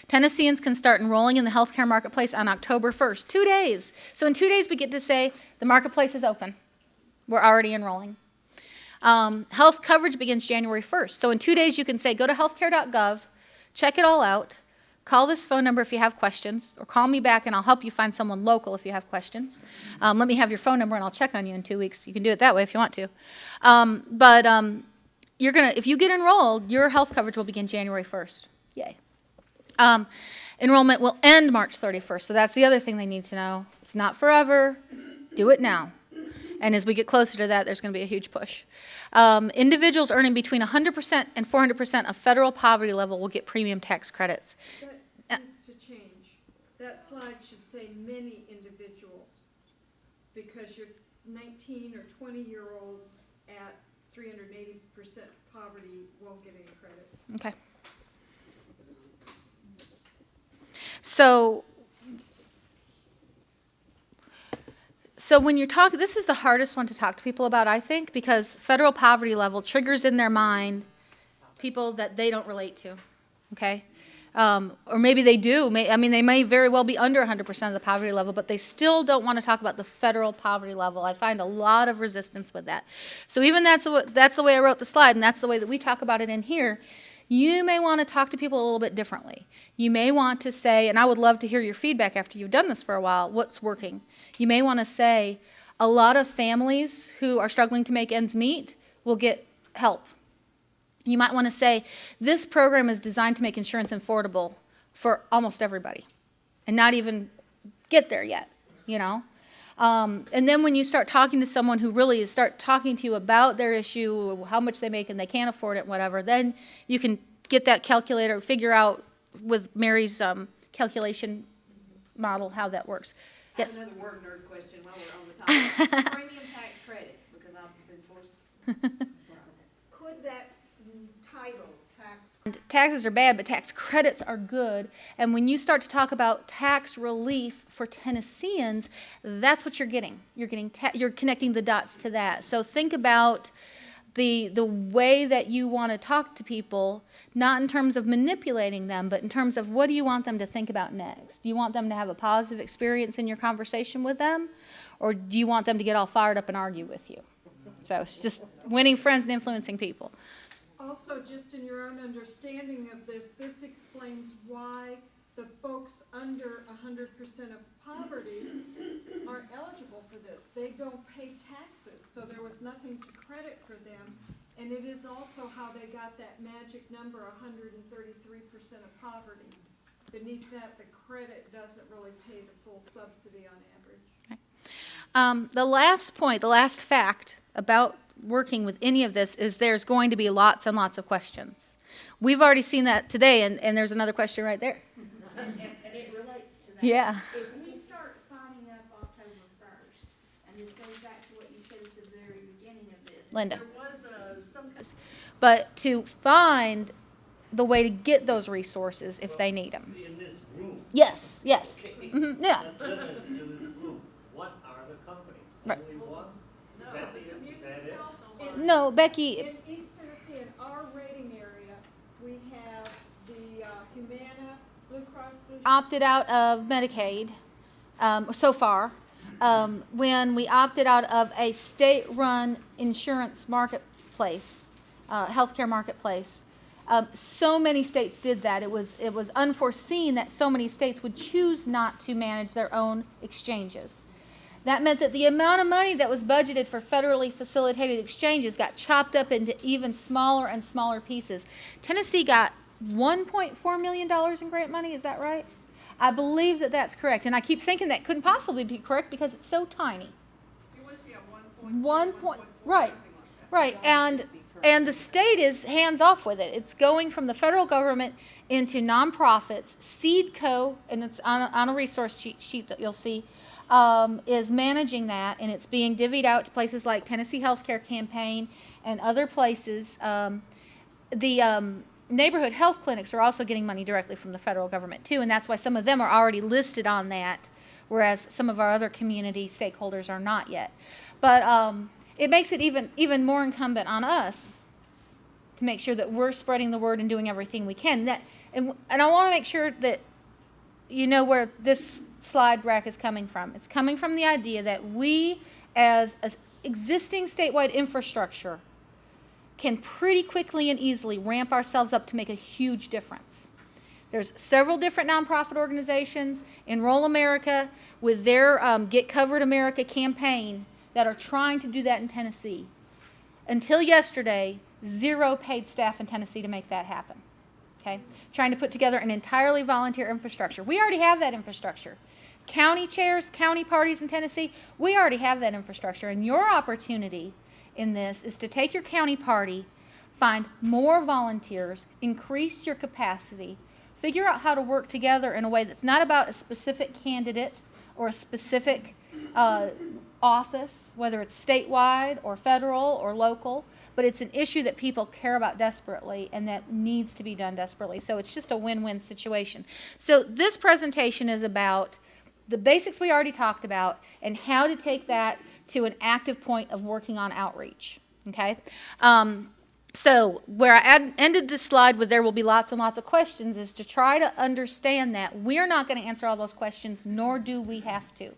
Tennesseans can start enrolling in the healthcare marketplace on October 1st, 2 days. So in 2 days we get to say the marketplace is open. We're already enrolling. Health coverage begins January 1st. So in 2 days you can say go to healthcare.gov, check it all out, call this phone number if you have questions, or call me back and I'll help you find someone local if you have questions. Let me have your phone number and I'll check on you in 2 weeks. You can do it that way if you want to. If you get enrolled, your health coverage will begin January 1st. Yay. Enrollment will end March 31st. So that's the other thing they need to know. It's not forever. Do it now. And as we get closer to that, there's going to be a huge push. Individuals earning between 100% and 400% of federal poverty level will get premium tax credits. That needs to change. That slide should say many individuals, because your 19 or 20-year-old at 380% poverty won't get any credits. Okay. So when you're talking, this is the hardest one to talk to people about, I think, because federal poverty level triggers in their mind people that they don't relate to, okay? Or maybe they do. They may very well be under 100% of the poverty level, but they still don't want to talk about the federal poverty level. I find a lot of resistance with that. So even that's the way I wrote the slide, and that's the way that we talk about it in here. You may want to talk to people a little bit differently. You may want to say, and I would love to hear your feedback after you've done this for a while, what's working. You may want to say, a lot of families who are struggling to make ends meet will get help. You might want to say, this program is designed to make insurance affordable for almost everybody, and not even get there yet, you know. And then when you start talking to someone who really start talking to you about their issue, how much they make and they can't afford it, whatever, then you can get that calculator, figure out with Mary's calculation model how that works. Yes? Another word nerd question while we're on the topic. Premium tax credits, because I've been forced. Could that title, tax? Taxes are bad, but tax credits are good. And when you start to talk about tax relief for Tennesseans, that's what you're getting. You're connecting the dots to that. So think about the way that you want to talk to people, not in terms of manipulating them, but in terms of what do you want them to think about next? Do you want them to have a positive experience in your conversation with them, or do you want them to get all fired up and argue with you? So it's just winning friends and influencing people. Also, just in your own understanding of this, this explains why the folks under 100% of poverty are eligible for this. They don't pay taxes, so there was nothing to credit for them. And it is also how they got that magic number, 133% of poverty. Beneath that, the credit doesn't really pay the full subsidy on average. Right. The last point, the last fact about working with any of this is there's going to be lots and lots of questions. We've already seen that today, and there's another question right there. And it relates to that. Yeah. If we start signing up October 1st, and this goes back to what you said at the very beginning of this, Linda. there was some. But to find the way to get those resources if they need them. In this room. Yes, yes. Okay. Mm-hmm. Yeah. That's limited to this room. What are the companies? Right. Only one? Is that it? No, Becky. In East Tennessee, in our rating area, we have the Humana, Blue Cross Blue Shield. Opted out of Medicaid so far. When we opted out of a state-run insurance marketplace, healthcare marketplace, so many states did that. It was unforeseen that so many states would choose not to manage their own exchanges. That meant that the amount of money that was budgeted for federally facilitated exchanges got chopped up into even smaller and smaller pieces. Tennessee got $1.4 million in grant money, is that right? I believe that that's correct, and I keep thinking that couldn't possibly be correct because it's so tiny. It was, yeah, 1 right, right, and the state is hands off with it. It's going from the federal government into nonprofits. SeedCo, and it's on a resource sheet that you'll see, is managing that, and it's being divvied out to places like Tennessee Healthcare Campaign and other places. Neighborhood health clinics are also getting money directly from the federal government too, and that's why some of them are already listed on that, whereas some of our other community stakeholders are not yet. But it makes it even more incumbent on us to make sure that we're spreading the word and doing everything we can. and I want to make sure that you know where this slide rack is coming from. It's coming from the idea that we, as existing statewide infrastructure, can pretty quickly and easily ramp ourselves up to make a huge difference. There's several different nonprofit organizations, Enroll America, with their Get Covered America campaign, that are trying to do that in Tennessee. Until yesterday, 0 paid staff in Tennessee to make that happen. Okay? Trying to put together an entirely volunteer infrastructure. We already have that infrastructure. County chairs, county parties in Tennessee, we already have that infrastructure. And your opportunity in this is to take your county party, find more volunteers, increase your capacity, figure out how to work together in a way that's not about a specific candidate or a specific office, whether it's statewide or federal or local, but it's an issue that people care about desperately and that needs to be done desperately. So it's just a win-win situation. So this presentation is about the basics we already talked about and how to take that to an active point of working on outreach. Okay? So where I ended this slide with there will be lots and lots of questions is to try to understand that we're not going to answer all those questions, nor do we have to.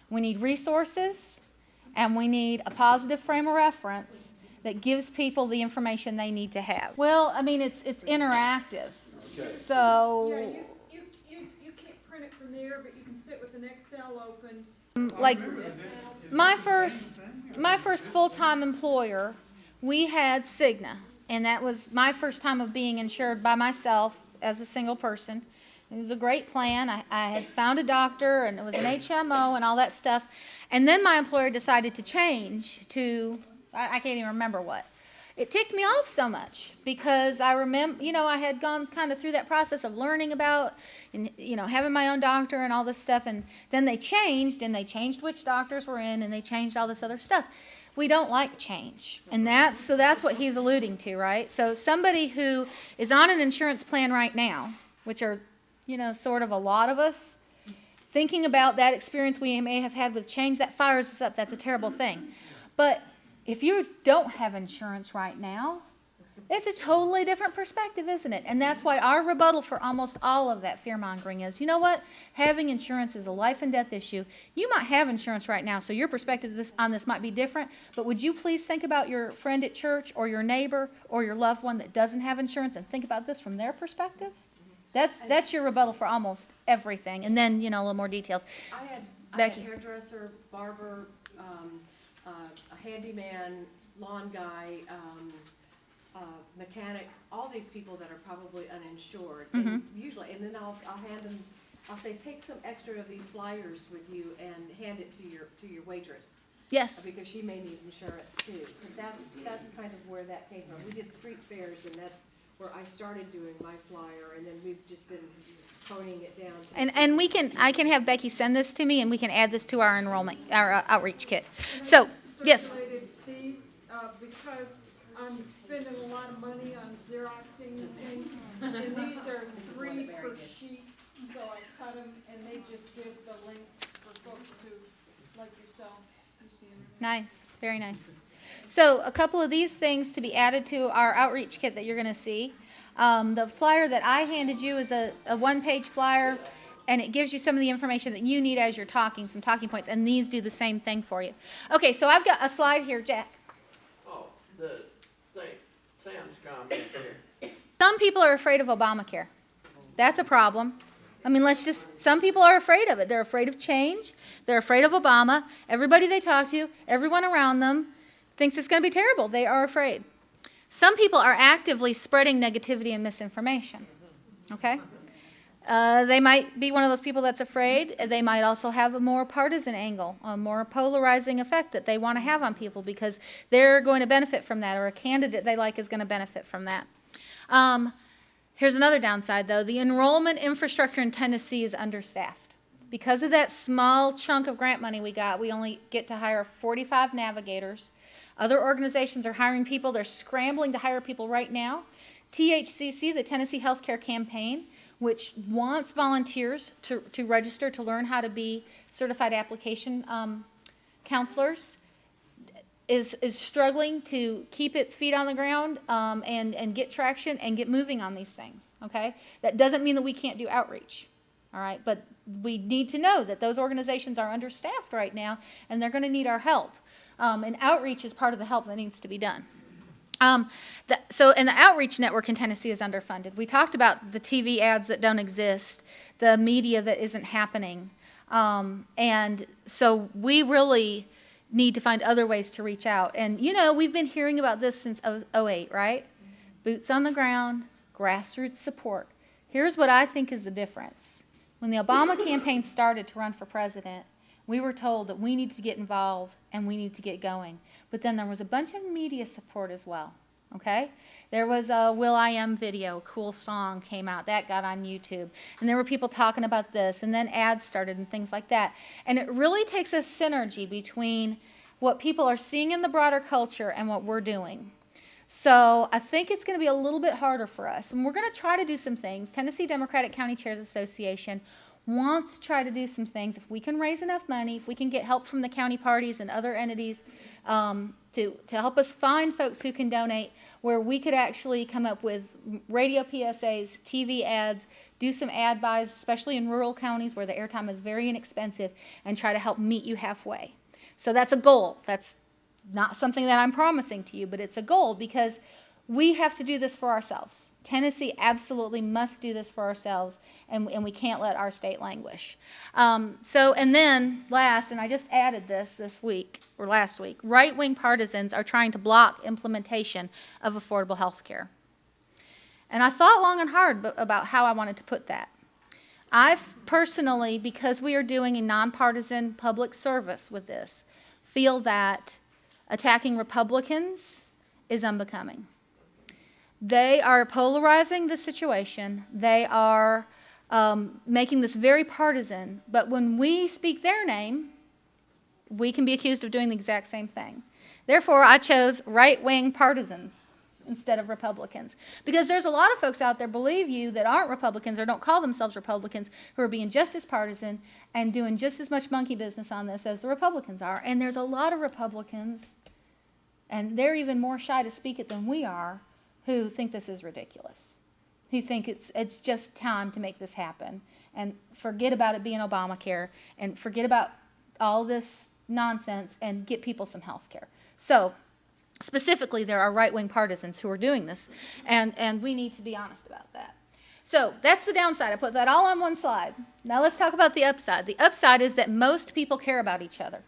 We need resources, and we need a positive frame of reference that gives people the information they need to have. Well, I mean, it's interactive. Okay. So, Yeah, you can't print it from there, but you can sit with an Excel open. like my first full-time employer, we had Cigna, and that was my first time of being insured by myself as a single person. It was a great plan. I had found a doctor, and it was an HMO and all that stuff. And then my employer decided to change to, I can't even remember what. It ticked me off so much because I remember, I had gone kind of through that process of learning about, and, having my own doctor and all this stuff. And then they changed, and they changed which doctors were in, and they changed all this other stuff. We don't like change. And that's what he's alluding to, right? So somebody who is on an insurance plan right now, which are, sort of a lot of us, thinking about that experience we may have had with change, that fires us up. That's a terrible thing. But if you don't have insurance right now, it's a totally different perspective, isn't it? And that's why our rebuttal for almost all of that fear-mongering is, you know what? Having insurance is a life and death issue. You might have insurance right now, so your perspective on this might be different, but would you please think about your friend at church or your neighbor or your loved one that doesn't have insurance and think about this from their perspective? That's your rebuttal for almost everything. And then, a little more details. I had Becky. a hairdresser, barber, a handyman, lawn guy, mechanic, all these people that are probably uninsured. And usually, and then I'll hand them, I'll say, take some extra of these flyers with you and hand it to your waitress. Yes. Because she may need insurance too. So that's kind of where that came from. We did street fairs, and that's where I started doing my flyer, and then we've just been toning it down. And I can have Becky send this to me, and we can add this to our enrollment, our outreach kit. So, yes. Circulated these, because I'm spending a lot of money on Xeroxing and things, and these are 3 per sheet, so I cut them, and they just give the links for folks who, like yourselves, who see them. Nice, very nice. So a couple of these things to be added to our outreach kit that you're going to see. The flyer that I handed you is a one-page flyer, and it gives you some of the information that you need as you're talking, some talking points, and these do the same thing for you. Okay, so I've got a slide here, Jack. Oh, the thing, Sam's comment here. Some people are afraid of Obamacare. That's a problem. I mean, some people are afraid of it. They're afraid of change. They're afraid of Obama. Everybody they talk to, everyone around them, thinks it's going to be terrible. They are afraid. Some people are actively spreading negativity and misinformation. Okay? They might be one of those people that's afraid. They might also have a more partisan angle, a more polarizing effect that they want to have on people because they're going to benefit from that, or a candidate they like is going to benefit from that. Here's another downside, though. The enrollment infrastructure in Tennessee is understaffed. Because of that small chunk of grant money we got, we only get to hire 45 navigators. Other organizations are hiring people. They're scrambling to hire people right now. THCC, the Tennessee Healthcare Campaign, which wants volunteers to register to learn how to be certified application counselors, is struggling to keep its feet on the ground and get traction and get moving on these things, okay? That doesn't mean that we can't do outreach, all right? But we need to know that those organizations are understaffed right now, and they're going to need our help. And outreach is part of the help that needs to be done. And the outreach network in Tennessee is underfunded. We talked about the TV ads that don't exist, the media that isn't happening. And so we really need to find other ways to reach out. And, you know, we've been hearing about this since 2008, right? Boots on the ground, grassroots support. Here's what I think is the difference. When the Obama campaign started to run for president, we were told that we need to get involved and we need to get going. But then there was a bunch of media support as well, okay? There was a will.i.am video, a cool song came out. That got on YouTube. And there were people talking about this, and then ads started and things like that. And it really takes a synergy between what people are seeing in the broader culture and what we're doing. So I think it's going to be a little bit harder for us. And we're going to try to do some things. Tennessee Democratic County Chairs Association wants to try to do some things. If we can raise enough money, if we can get help from the county parties and other entities to help us find folks who can donate, where we could actually come up with radio PSAs, TV ads, do some ad buys, especially in rural counties where the airtime is very inexpensive, and try to help meet you halfway. So that's a goal. That's not something that I'm promising to you, but it's a goal because we have to do this for ourselves. Tennessee absolutely must do this for ourselves, and we can't let our state languish. And then last, and I just added this week, or last week, right-wing partisans are trying to block implementation of affordable health care. And I thought long and hard about how I wanted to put that. I personally, because we are doing a nonpartisan public service with this, feel that attacking Republicans is unbecoming. They are polarizing the situation. They are making this very partisan. But when we speak their name, we can be accused of doing the exact same thing. Therefore, I chose right-wing partisans instead of Republicans. Because there's a lot of folks out there, believe you, that aren't Republicans or don't call themselves Republicans who are being just as partisan and doing just as much monkey business on this as the Republicans are. And there's a lot of Republicans, and they're even more shy to speak it than we are, who think this is ridiculous, who think it's just time to make this happen and forget about it being Obamacare and forget about all this nonsense and get people some health care. So specifically, there are right-wing partisans who are doing this, and we need to be honest about that. So that's the downside. I put that all on one slide. Now let's talk about the upside. The upside is that most people care about each other.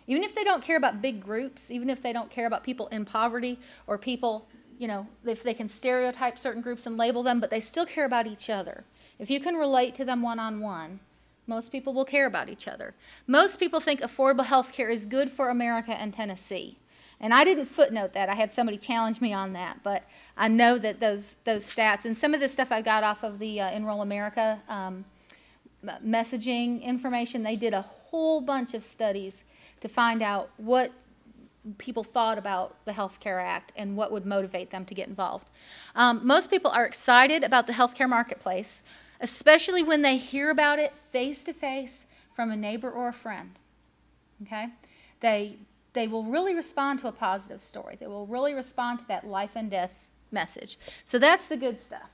Even if they don't care about big groups, even if they don't care about people in poverty or people, you know, if they can stereotype certain groups and label them, but they still care about each other. If you can relate to them one-on-one, most people will care about each other. Most people think affordable health care is good for America and Tennessee. And I didn't footnote that. I had somebody challenge me on that. But I know that those stats, and some of this stuff I got off of the Enroll America messaging information. They did a whole bunch of studies to find out what people thought about the Health Care Act and what would motivate them to get involved. Most people are excited about the healthcare marketplace, especially when they hear about it face-to-face from a neighbor or a friend. Okay? They will really respond to a positive story. They will really respond to that life and death message. So that's the good stuff.